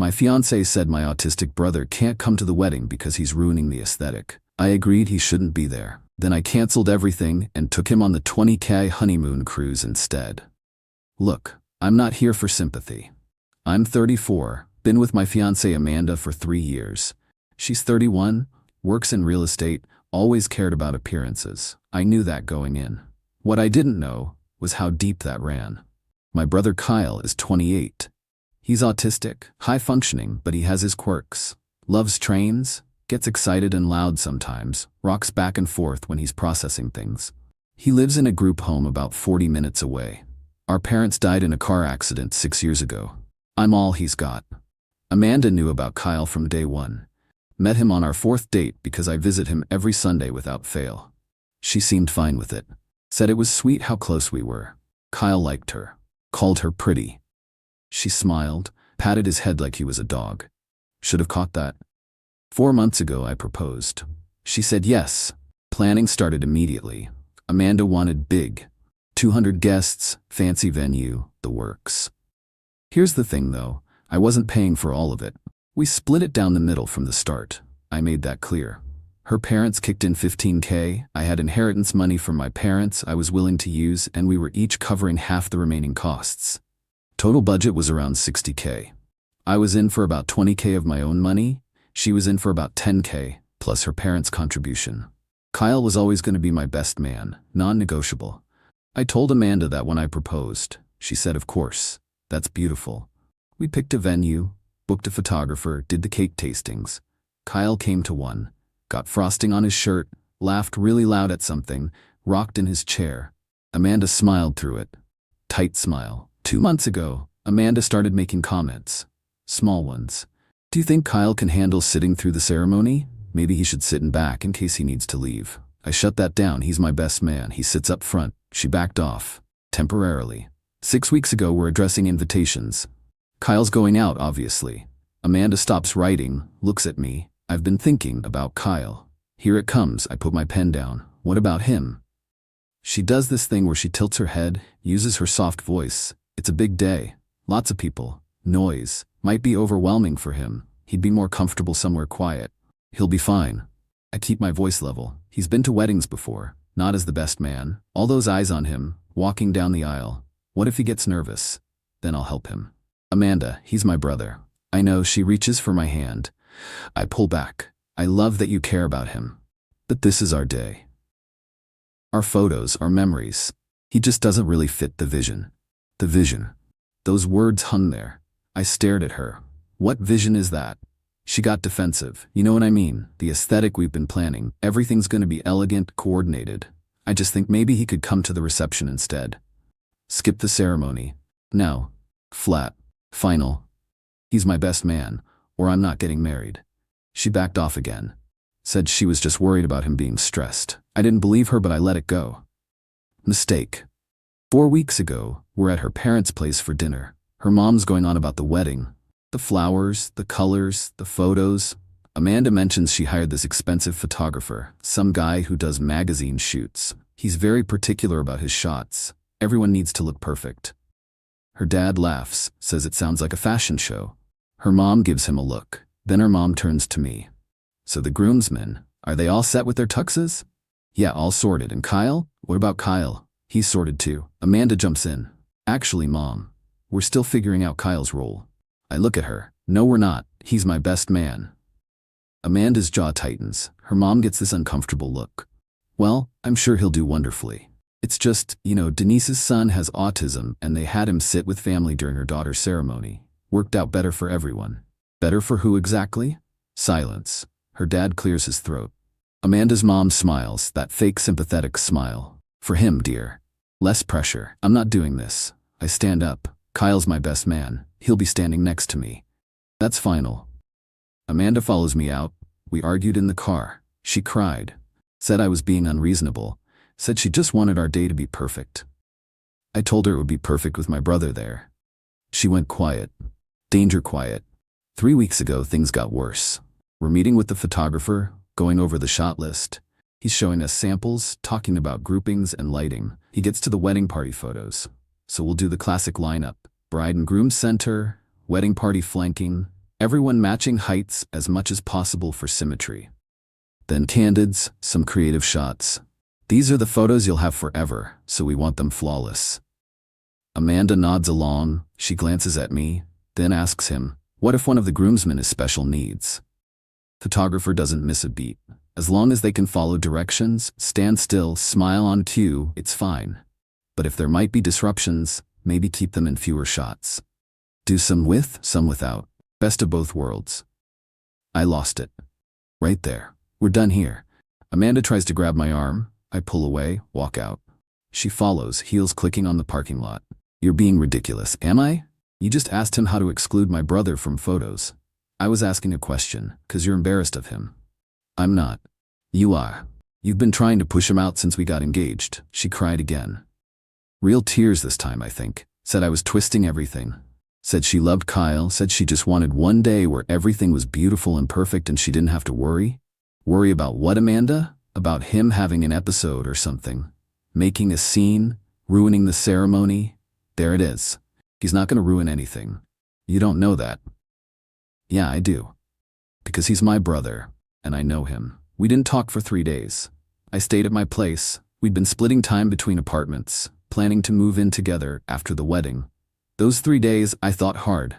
My fiancé said my autistic brother can't come to the wedding because he's ruining the aesthetic. I agreed he shouldn't be there. Then I canceled everything and took him on the 20K honeymoon cruise instead. Look, I'm not here for sympathy. I'm 34, been with my fiancée Amanda for 3 years. She's 31, works in real estate, always cared about appearances. I knew that going in. What I didn't know was how deep that ran. My brother Kyle is 28. He's autistic, high-functioning, but he has his quirks. Loves trains, gets excited and loud sometimes, rocks back and forth when he's processing things. He lives in a group home about 40 minutes away. Our parents died in a car accident 6 years ago. I'm all he's got. Amanda knew about Kyle from day one. Met him on our 4th date because I visit him every Sunday without fail. She seemed fine with it. Said it was sweet how close we were. Kyle liked her. Called her pretty. She smiled, patted his head like he was a dog. Should have caught that. 4 months ago I proposed. She said yes. Planning started immediately. Amanda wanted big. 200 guests, fancy venue, the works. Here's the thing though, I wasn't paying for all of it. We split it down the middle from the start. I made that clear. Her parents kicked in $15K, I had inheritance money from my parents I was willing to use, and we were each covering half the remaining costs. Total budget was around $60K. I was in for about $20K of my own money, she was in for about $10K, plus her parents' contribution. Kyle was always going to be my best man, non-negotiable. I told Amanda that when I proposed. She said, of course, that's beautiful. We picked a venue, booked a photographer, did the cake tastings. Kyle came to one, got frosting on his shirt, laughed really loud at something, rocked in his chair. Amanda smiled through it. Tight smile. 2 months ago, Amanda started making comments. Small ones. Do you think Kyle can handle sitting through the ceremony? Maybe he should sit in back in case he needs to leave. I shut that down. He's my best man. He sits up front. She backed off. Temporarily. 6 weeks ago, we're addressing invitations. Kyle's going out, obviously. Amanda stops writing, looks at me. I've been thinking about Kyle. Here it comes. I put my pen down. What about him? She does this thing where she tilts her head, uses her soft voice. It's a big day. Lots of people. Noise. Might be overwhelming for him. He'd be more comfortable somewhere quiet. He'll be fine. I keep my voice level. He's been to weddings before. Not as the best man. All those eyes on him, walking down the aisle. What if he gets nervous? Then I'll help him. Amanda, he's my brother. I know. She reaches for my hand. I pull back. I love that you care about him. But this is our day. Our photos, our memories. He just doesn't really fit the vision. The vision. Those words hung there. I stared at her. What vision is that? She got defensive. You know what I mean? The aesthetic we've been planning. Everything's gonna be elegant, coordinated. I just think maybe he could come to the reception instead. Skip the ceremony. No. Flat. Final. He's my best man, or I'm not getting married. She backed off again. Said she was just worried about him being stressed. I didn't believe her, but I let it go. Mistake. 4 weeks ago, we're at her parents' place for dinner. Her mom's going on about the wedding. The flowers, the colors, the photos. Amanda mentions she hired this expensive photographer, some guy who does magazine shoots. He's very particular about his shots. Everyone needs to look perfect. Her dad laughs, says it sounds like a fashion show. Her mom gives him a look. Then her mom turns to me. So the groomsmen, are they all set with their tuxes? Yeah, all sorted. And Kyle? What about Kyle? He's sorted too. Amanda jumps in. Actually, Mom, we're still figuring out Kyle's role. I look at her. No, we're not. He's my best man. Amanda's jaw tightens. Her mom gets this uncomfortable look. Well, I'm sure he'll do wonderfully. It's just, Denise's son has autism and they had him sit with family during her daughter's ceremony. Worked out better for everyone. Better for who exactly? Silence. Her dad clears his throat. Amanda's mom smiles, that fake sympathetic smile. For him, dear. Less pressure. I'm not doing this. I stand up. Kyle's my best man. He'll be standing next to me. That's final. Amanda follows me out. We argued in the car. She cried. Said I was being unreasonable. Said she just wanted our day to be perfect. I told her it would be perfect with my brother there. She went quiet. Danger quiet. 3 weeks ago, things got worse. We're meeting with the photographer, going over the shot list. He's showing us samples, talking about groupings and lighting. He gets to the wedding party photos. So we'll do the classic lineup. Bride and groom center, wedding party flanking, Everyone matching heights as much as possible for symmetry. Then candids, some creative shots. These are the photos you'll have forever, so we want them flawless. Amanda nods along, she glances at me, then asks him, what if one of the groomsmen has special needs? Photographer doesn't miss a beat. As long as they can follow directions, stand still, smile on cue, it's fine. But if there might be disruptions, maybe keep them in fewer shots. Do some with, some without. Best of both worlds. I lost it. Right there. We're done here. Amanda tries to grab my arm. I pull away, walk out. She follows, heels clicking on the parking lot. You're being ridiculous, am I? You just asked him how to exclude my brother from photos. I was asking a question, 'cause you're embarrassed of him. I'm not. You are. You've been trying to push him out since we got engaged. She cried again. Real tears this time, I think. Said I was twisting everything. Said she loved Kyle, said she just wanted one day where everything was beautiful and perfect and she didn't have to worry. Worry about what, Amanda? About him having an episode or something. Making a scene, ruining the ceremony. There it is. He's not going to ruin anything. You don't know that. Yeah, I do. Because he's my brother, and I know him. We didn't talk for 3 days. I stayed at my place. We'd been splitting time between apartments, planning to move in together after the wedding. Those 3 days I thought hard.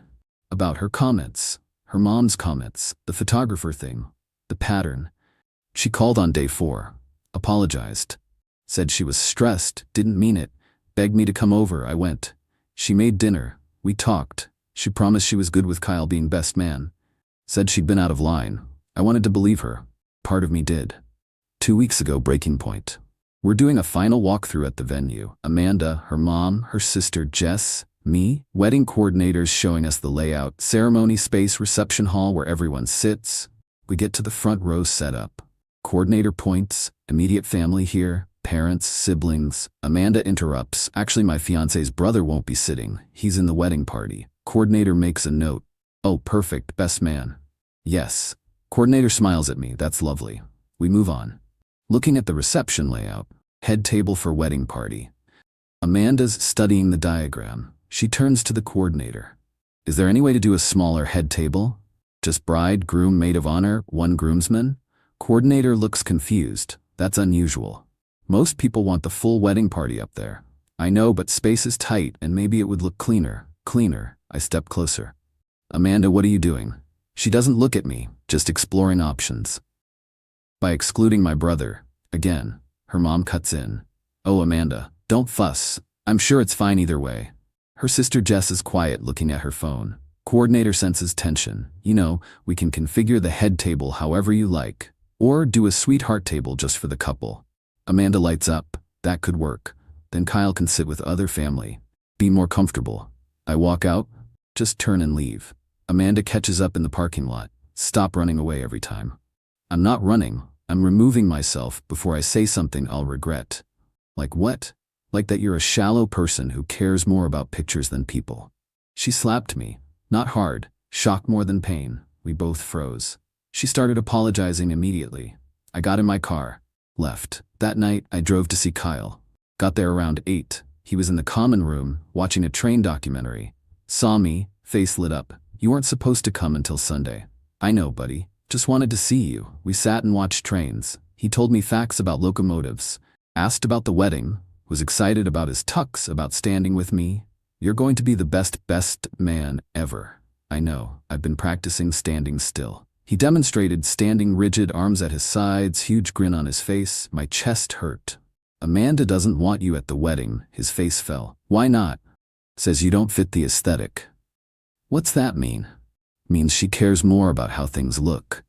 About her comments, her mom's comments, the photographer thing, the pattern. She called on day 4, apologized. Said she was stressed, didn't mean it, begged me to come over, I went. She made dinner, we talked. She promised she was good with Kyle being best man. Said she'd been out of line. I wanted to believe her. Part of me did. 2 weeks ago, breaking point. We're doing a final walkthrough at the venue. Amanda, her mom, her sister Jess, me, wedding coordinators showing us the layout, ceremony space, reception hall where everyone sits. We get to the front row setup. Coordinator points, immediate family here, parents, siblings. Amanda interrupts. Actually, my fiancé's brother won't be sitting. He's in the wedding party. Coordinator makes a note. Oh, perfect, best man. Yes. Coordinator smiles at me. That's lovely. We move on. Looking at the reception layout. Head table for wedding party. Amanda's studying the diagram. She turns to the coordinator. Is there any way to do a smaller head table? Just bride, groom, maid of honor, one groomsman? Coordinator looks confused. That's unusual. Most people want the full wedding party up there. I know, but space is tight and maybe it would look cleaner. Cleaner. I step closer. Amanda, what are you doing? She doesn't look at me, just exploring options. By excluding my brother, again, her mom cuts in. Oh, Amanda, don't fuss. I'm sure it's fine either way. Her sister Jess is quiet, looking at her phone. Coordinator senses tension. You know, we can configure the head table however you like. Or do a sweetheart table just for the couple. Amanda lights up. That could work. Then Kyle can sit with other family. Be more comfortable. I walk out. Just turn and leave. Amanda catches up in the parking lot. Stop running away every time. I'm not running. I'm removing myself before I say something I'll regret. Like what? Like that you're a shallow person who cares more about pictures than people. She slapped me. Not hard. Shock more than pain. We both froze. She started apologizing immediately. I got in my car. Left. That night, I drove to see Kyle. Got there around 8. He was in the common room, watching a train documentary. Saw me, face lit up. You weren't supposed to come until Sunday. I know, buddy. Just wanted to see you. We sat and watched trains. He told me facts about locomotives. Asked about the wedding. Was excited about his tux, about standing with me. You're going to be the best man ever. I know. I've been practicing standing still. He demonstrated standing rigid, arms at his sides, huge grin on his face. My chest hurt. Amanda doesn't want you at the wedding. His face fell. Why not? Says you don't fit the aesthetic. What's that mean? Means she cares more about how things look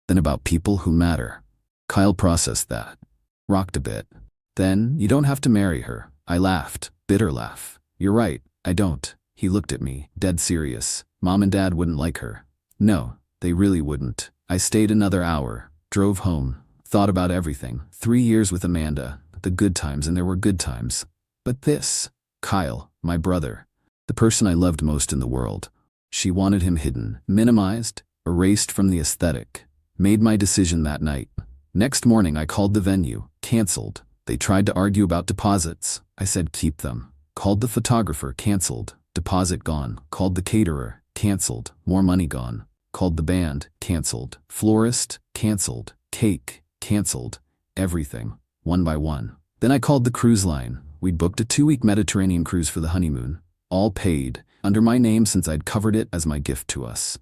than about people who matter. Kyle processed that. Rocked a bit. Then, you don't have to marry her. I laughed. Bitter laugh. You're right, I don't. He looked at me, dead serious. Mom and Dad wouldn't like her. No, they really wouldn't. I stayed another hour, drove home, thought about everything. 3 years with Amanda, the good times, and there were good times. But this, Kyle, my brother, the person I loved most in the world. She wanted him hidden, minimized, erased from the aesthetic. Made my decision that night. Next morning I called the venue, canceled. They tried to argue about deposits. I said keep them. Called the photographer, canceled. Deposit gone. Called the caterer, canceled. More money gone. called the band, cancelled. Florist, cancelled. Cake, cancelled. Everything, one by one. Then I called the cruise line. We'd booked a 2-week Mediterranean cruise for the honeymoon, all paid, under my name since I'd covered it as my gift to us.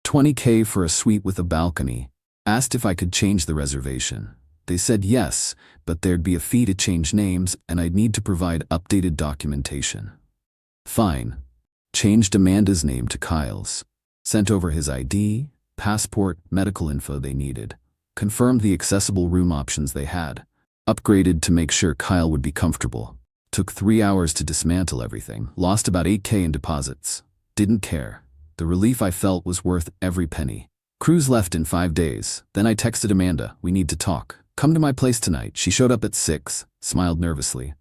$20K for a suite with a balcony. Asked if I could change the reservation. They said yes, but there'd be a fee to change names and I'd need to provide updated documentation. Fine. Changed Amanda's name to Kyle's. Sent over his ID, passport, medical info they needed. Confirmed the accessible room options they had. Upgraded to make sure Kyle would be comfortable. Took 3 hours to dismantle everything. Lost about $8K in deposits. Didn't care. The relief I felt was worth every penny. Cruise left in 5 days. Then I texted Amanda, we need to talk. Come to my place tonight. She showed up at 6, smiled nervously.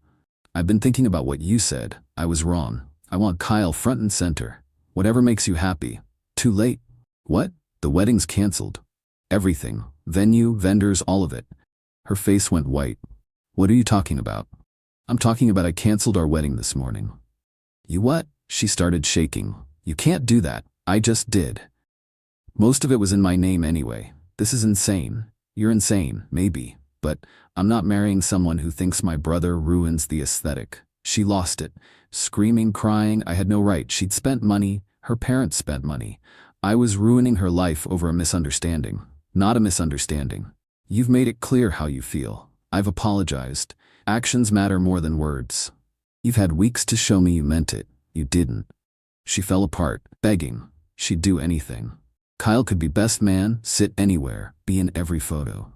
I've been thinking about what you said. I was wrong. I want Kyle front and center. Whatever makes you happy. Too late. What? The wedding's canceled. Everything. Venue, vendors, all of it. Her face went white. What are you talking about? I'm talking about I canceled our wedding this morning. You what? She started shaking. You can't do that. I just did. Most of it was in my name anyway. This is insane. You're insane, maybe. But I'm not marrying someone who thinks my brother ruins the aesthetic. She lost it. Screaming, crying, I had no right. She'd spent money. Her parents spent money. I was ruining her life over a misunderstanding. Not a misunderstanding. You've made it clear how you feel. I've apologized. Actions matter more than words. You've had weeks to show me you meant it. You didn't. She fell apart, begging. She'd do anything. Kyle could be best man, sit anywhere, be in every photo.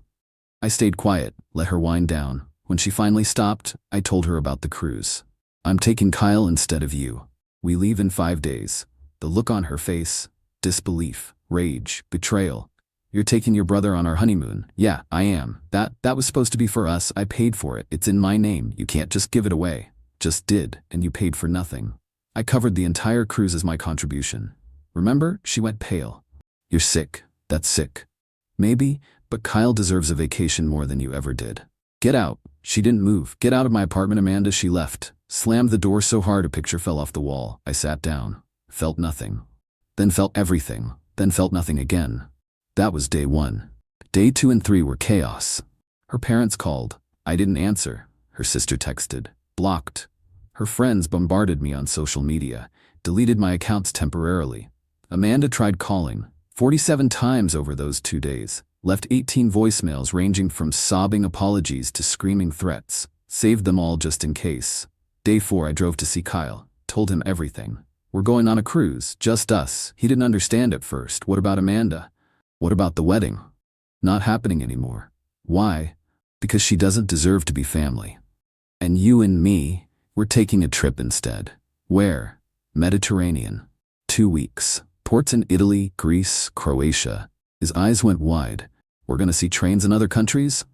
I stayed quiet, let her wind down. When she finally stopped, I told her about the cruise. I'm taking Kyle instead of you. We leave in 5 days. The look on her face, disbelief, rage, betrayal. You're taking your brother on our honeymoon. Yeah, I am. That was supposed to be for us. I paid for it. It's in my name. You can't just give it away. Just did, and you paid for nothing. I covered the entire cruise as my contribution. Remember? She went pale. You're sick. That's sick. Maybe, but Kyle deserves a vacation more than you ever did. Get out. She didn't move. Get out of my apartment, Amanda. She left. Slammed the door so hard a picture fell off the wall. I sat down. Felt nothing. Then felt everything. Then felt nothing again. That was day 1. Day 2 and 3 were chaos. Her parents called. I didn't answer. Her sister texted. Blocked. Her friends bombarded me on social media. Deleted my accounts temporarily. Amanda tried calling. 47 times over those 2 days. Left 18 voicemails ranging from sobbing apologies to screaming threats. Saved them all just in case. Day 4 I drove to see Kyle. Told him everything. We're going on a cruise, just us. He didn't understand at first. What about Amanda? What about the wedding? Not happening anymore. Why? Because she doesn't deserve to be family. And you and me, we're taking a trip instead. Where? Mediterranean. 2 weeks. Ports in Italy, Greece, Croatia. His eyes went wide. We're gonna see trains in other countries?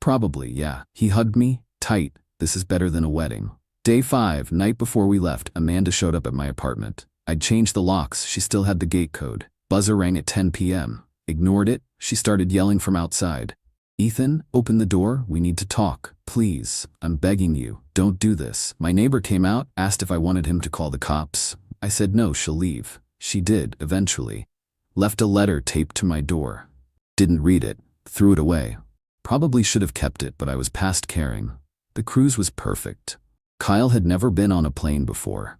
Probably, yeah. He hugged me, tight. This is better than a wedding. Day 5, night before we left, Amanda showed up at my apartment. I'd changed the locks. She still had the gate code. Buzzer rang at 10 p.m. Ignored it. She started yelling from outside. Ethan, open the door. We need to talk. Please. I'm begging you. Don't do this. My neighbor came out, asked if I wanted him to call the cops. I said no, she'll leave. She did, eventually. Left a letter taped to my door. Didn't read it. Threw it away. Probably should have kept it, but I was past caring. The cruise was perfect. Kyle had never been on a plane before.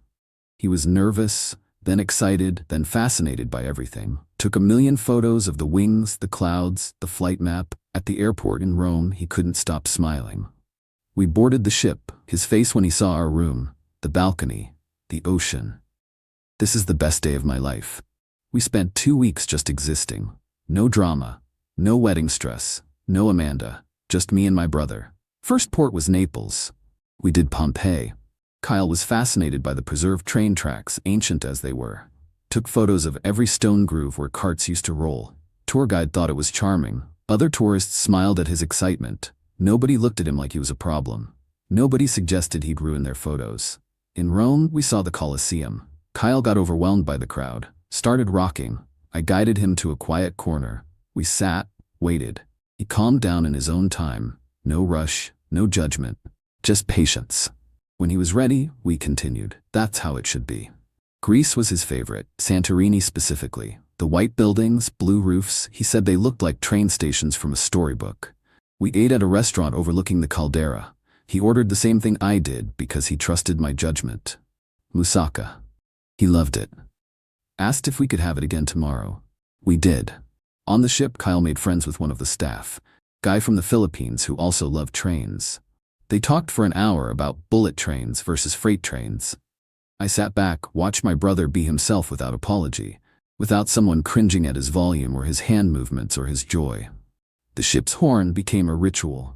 He was nervous, then excited, then fascinated by everything. Took a million photos of the wings, the clouds, the flight map. At the airport in Rome, he couldn't stop smiling. We boarded the ship, his face when he saw our room, the balcony, the ocean. This is the best day of my life. We spent 2 weeks just existing. No drama, no wedding stress, no Amanda, just me and my brother. First port was Naples. We did Pompeii. Kyle was fascinated by the preserved train tracks, ancient as they were. Took photos of every stone groove where carts used to roll. Tour guide thought it was charming. Other tourists smiled at his excitement. Nobody looked at him like he was a problem. Nobody suggested he'd ruin their photos. In Rome, we saw the Colosseum. Kyle got overwhelmed by the crowd. Started rocking. I guided him to a quiet corner. We sat, waited. He calmed down in his own time. No rush, no judgment. Just patience. When he was ready, we continued. That's how it should be. Greece was his favorite, Santorini specifically. The white buildings, blue roofs, he said they looked like train stations from a storybook. We ate at a restaurant overlooking the caldera. He ordered the same thing I did because he trusted my judgment. Moussaka. He loved it. Asked if we could have it again tomorrow. We did. On the ship, Kyle made friends with one of the staff, guy from the Philippines who also loved trains. They talked for an hour about bullet trains versus freight trains. I sat back, watched my brother be himself without apology, without someone cringing at his volume or his hand movements or his joy. The ship's horn became a ritual.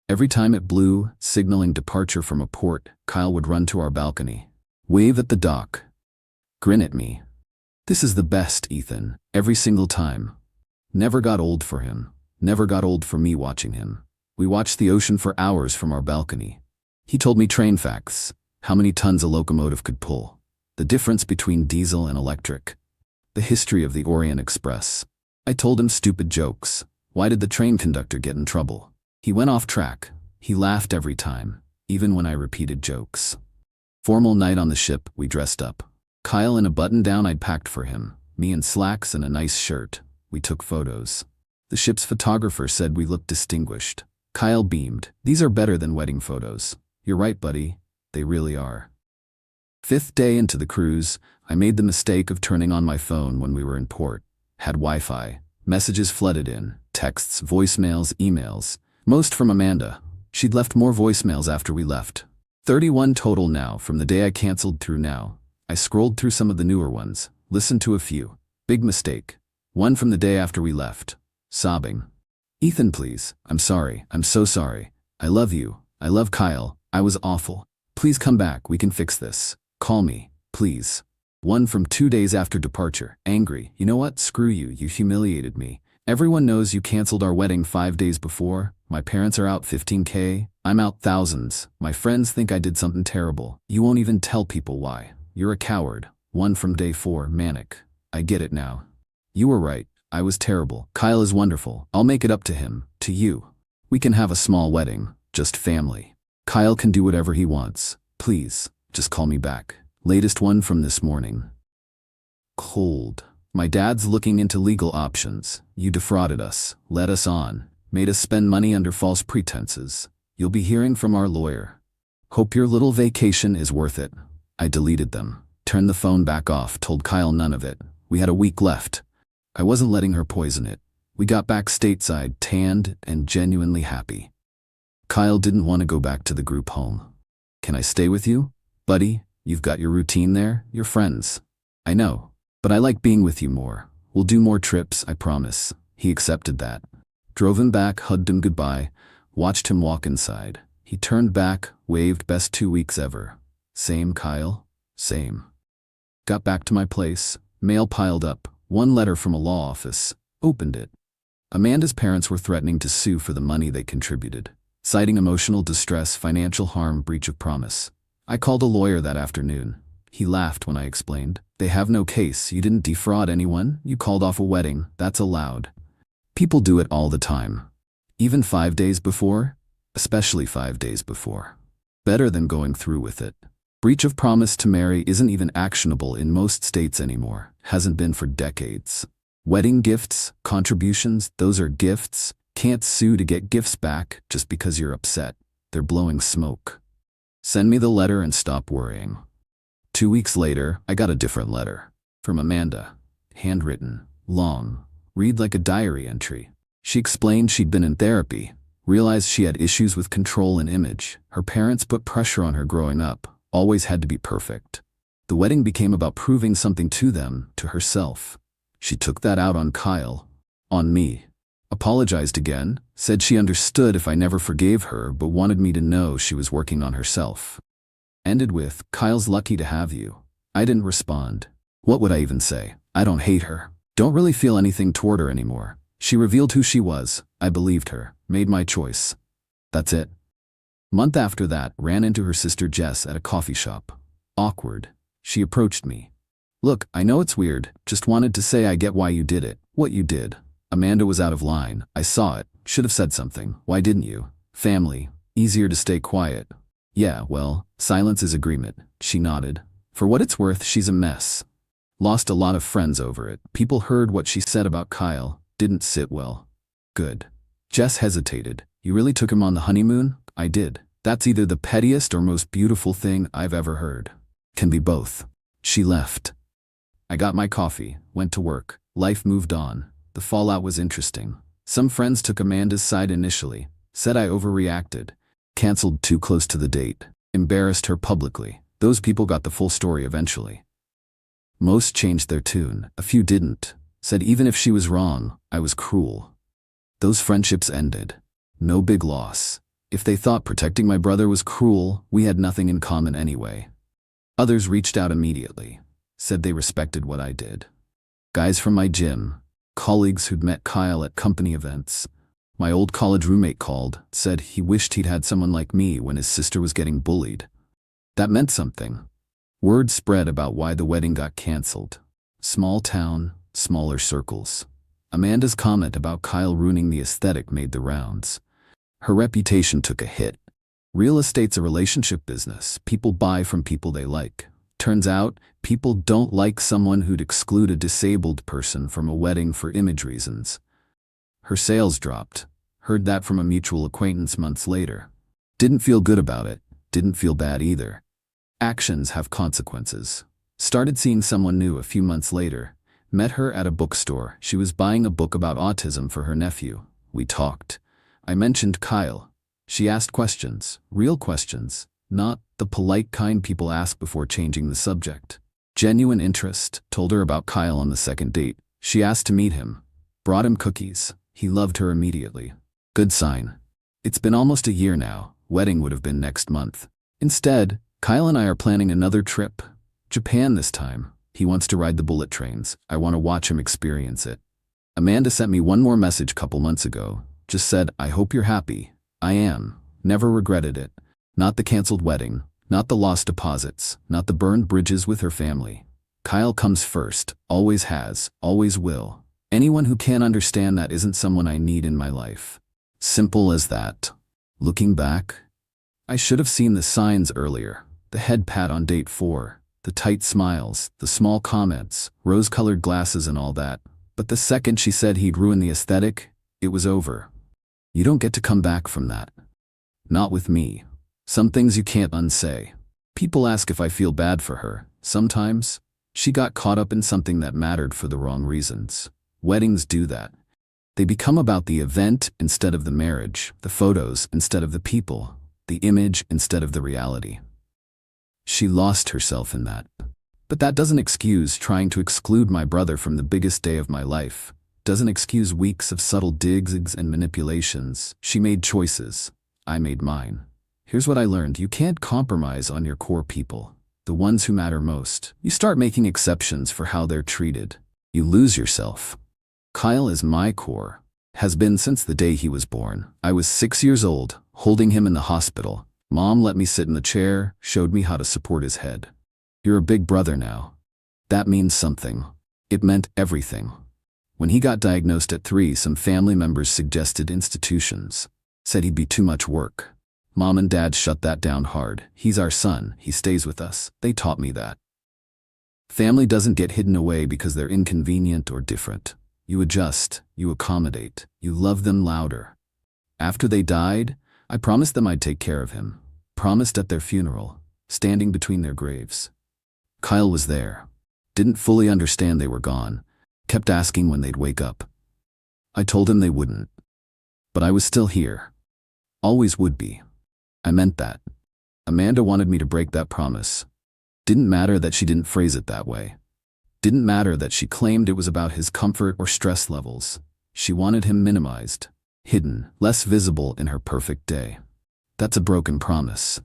Every time it blew, signaling departure from a port, Kyle would run to our balcony, wave at the dock, grin at me. This is the best, Ethan, every single time. Never got old for him. Never got old for me watching him. We watched the ocean for hours from our balcony. He told me train facts, how many tons a locomotive could pull, the difference between diesel and electric, the history of the Orient Express. I told him stupid jokes. Why did the train conductor get in trouble? He went off track. He laughed every time, even when I repeated jokes. Formal night on the ship, we dressed up. Kyle in a button-down I'd packed for him, me in slacks and a nice shirt. We took photos. The ship's photographer said we looked distinguished. Kyle beamed. These are better than wedding photos. You're right, buddy. They really are. 5th day into the cruise, I made the mistake of turning on my phone when we were in port. Had Wi-Fi. Messages flooded in. Texts, voicemails, emails. Most from Amanda. She'd left more voicemails after we left. 31 total now from the day I canceled through now. I scrolled through some of the newer ones. Listened to a few. Big mistake. One from the day after we left. Sobbing. Ethan, please. I'm sorry. I'm so sorry. I love you. I love Kyle. I was awful. Please come back. We can fix this. Call me. Please. One from 2 days after departure. Angry. You know what? Screw you. You humiliated me. Everyone knows you canceled our wedding 5 days before. My parents are out $15K. I'm out thousands. My friends think I did something terrible. You won't even tell people why. You're a coward. One from day 4. Manic. I get it now. You were right. I was terrible. Kyle is wonderful. I'll make it up to him. To you. We can have a small wedding. Just family. Kyle can do whatever he wants. Please. Just call me back. Latest one from this morning. Cold. My dad's looking into legal options. You defrauded us. Led us on. Made us spend money under false pretenses. You'll be hearing from our lawyer. Hope your little vacation is worth it. I deleted them. Turned the phone back off. Told Kyle none of it. We had a week left. I wasn't letting her poison it. We got back stateside, tanned and genuinely happy. Kyle didn't want to go back to the group home. Can I stay with you? Buddy, you've got your routine there, your friends. I know, but I like being with you more. We'll do more trips, I promise. He accepted that. Drove him back, hugged him goodbye, watched him walk inside. He turned back, waved, best 2 weeks ever. Same, Kyle? Same. Got back to my place, mail piled up, one letter from a law office. Opened it. Amanda's parents were threatening to sue for the money they contributed, citing emotional distress, financial harm, breach of promise. I called a lawyer that afternoon. He laughed when I explained. They have no case. You didn't defraud anyone. You called off a wedding. That's allowed. People do it all the time. Even 5 days before. Especially 5 days before. Better than going through with it. Breach of promise to marry isn't even actionable in most states anymore. Hasn't been for decades. Wedding gifts, contributions, those are gifts. Can't sue to get gifts back just because you're upset. They're blowing smoke. Send me the letter and stop worrying. 2 weeks later, I got a different letter. From Amanda. Handwritten. Long. Read like a diary entry. She explained she'd been in therapy. Realized she had issues with control and image. Her parents put pressure on her growing up. Always had to be perfect. The wedding became about proving something to them, to herself. She took that out on Kyle. On me. Apologized again. Said she understood if I never forgave her, but wanted me to know she was working on herself. Ended with, Kyle's lucky to have you. I didn't respond. What would I even say? I don't hate her. Don't really feel anything toward her anymore. She revealed who she was. I believed her. Made my choice. That's it. Month after that, ran into her sister Jess at a coffee shop. Awkward. She approached me. Look, I know it's weird. Just wanted to say I get why you did it. What you did. Amanda was out of line. I saw it. Should have said something. Why didn't you? Family. Easier to stay quiet. Yeah, well, silence is agreement. She nodded. For what it's worth, she's a mess. Lost a lot of friends over it. People heard what she said about Kyle. Didn't sit well. Good. Jess hesitated. You really took him on the honeymoon? I did. That's either the pettiest or most beautiful thing I've ever heard. Can be both. She left. I got my coffee, went to work. Life moved on. The fallout was interesting. Some friends took Amanda's side initially, said I overreacted, canceled too close to the date, embarrassed her publicly. Those people got the full story eventually. Most changed their tune. A few didn't. Said even if she was wrong, I was cruel. Those friendships ended. No big loss. If they thought protecting my brother was cruel, we had nothing in common anyway. Others reached out immediately. Said they respected what I did. Guys from my gym, colleagues who'd met Kyle at company events. My old college roommate called, said he wished he'd had someone like me when his sister was getting bullied. That meant something. Word spread about why the wedding got canceled. Small town, smaller circles. Amanda's comment about Kyle ruining the aesthetic made the rounds. Her reputation took a hit. Real estate's a relationship business. People buy from people they like. Turns out, people don't like someone who'd exclude a disabled person from a wedding for image reasons. Her sales dropped. Heard that from a mutual acquaintance months later. Didn't feel good about it. Didn't feel bad either. Actions have consequences. Started seeing someone new a few months later. Met her at a bookstore. She was buying a book about autism for her nephew. We talked. I mentioned Kyle. She asked questions, real questions, not the polite kind people ask before changing the subject. Genuine interest. Told her about Kyle on the second date. She asked to meet him. Brought him cookies. He loved her immediately. Good sign. It's been almost a year now. Wedding would have been next month. Instead, Kyle and I are planning another trip. Japan this time. He wants to ride the bullet trains. I want to watch him experience it. Amanda sent me one more message couple months ago. Just said, I hope you're happy. I am. Never regretted it. Not the canceled wedding. Not the lost deposits. Not the burned bridges with her family. Kyle comes first. Always has. Always will. Anyone who can't understand that isn't someone I need in my life. Simple as that. Looking back, I should have seen the signs earlier. The head pat on date 4, the tight smiles, the small comments, rose-colored glasses and all that. But the second she said he'd ruin the aesthetic, it was over. You don't get to come back from that. Not with me. Some things you can't unsay. People ask if I feel bad for her. Sometimes, she got caught up in something that mattered for the wrong reasons. Weddings do that. They become about the event instead of the marriage, the photos instead of the people, the image instead of the reality. She lost herself in that. But that doesn't excuse trying to exclude my brother from the biggest day of my life. Doesn't excuse weeks of subtle digs and manipulations. She made choices. I made mine. Here's what I learned. You can't compromise on your core people, the ones who matter most. You start making exceptions for how they're treated. You lose yourself. Kyle is my core. Has been since the day he was born. I was 6 years old, holding him in the hospital. Mom let me sit in the chair, showed me how to support his head. You're a big brother now. That means something. It meant everything. When he got diagnosed at 3, some family members suggested institutions. Said he'd be too much work. Mom and Dad shut that down hard. He's our son. He stays with us. They taught me that. Family doesn't get hidden away because they're inconvenient or different. You adjust. You accommodate. You love them louder. After they died, I promised them I'd take care of him. Promised at their funeral, standing between their graves. Kyle was there. Didn't fully understand they were gone. Kept asking when they'd wake up. I told him they wouldn't. But I was still here. Always would be. I meant that. Amanda wanted me to break that promise. Didn't matter that she didn't phrase it that way. Didn't matter that she claimed it was about his comfort or stress levels. She wanted him minimized, hidden, less visible in her perfect day. That's a broken promise.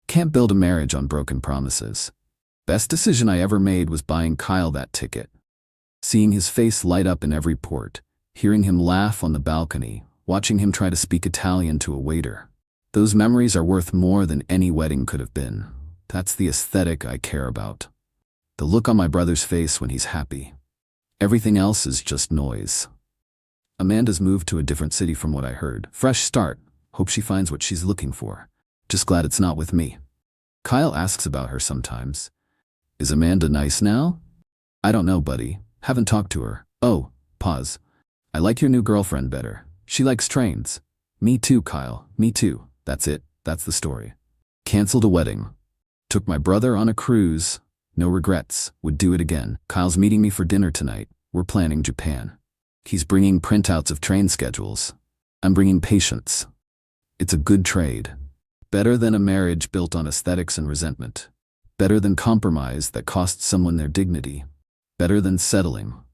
Can't build a marriage on broken promises. Best decision I ever made was buying Kyle that ticket. Seeing his face light up in every port, hearing him laugh on the balcony, watching him try to speak Italian to a waiter. Those memories are worth more than any wedding could have been. That's the aesthetic I care about. The look on my brother's face when he's happy. Everything else is just noise. Amanda's moved to a different city from what I heard. Fresh start. Hope she finds what she's looking for. Just glad it's not with me. Kyle asks about her sometimes. Is Amanda nice now? I don't know, buddy. Haven't talked to her. Oh, pause. I like your new girlfriend better. She likes trains. Me too, Kyle. Me too. That's it. That's the story. Cancelled a wedding. Took my brother on a cruise. No regrets. Would do it again. Kyle's meeting me for dinner tonight. We're planning Japan. He's bringing printouts of train schedules. I'm bringing patience. It's a good trade. Better than a marriage built on aesthetics and resentment. Better than compromise that costs someone their dignity. Better than settling.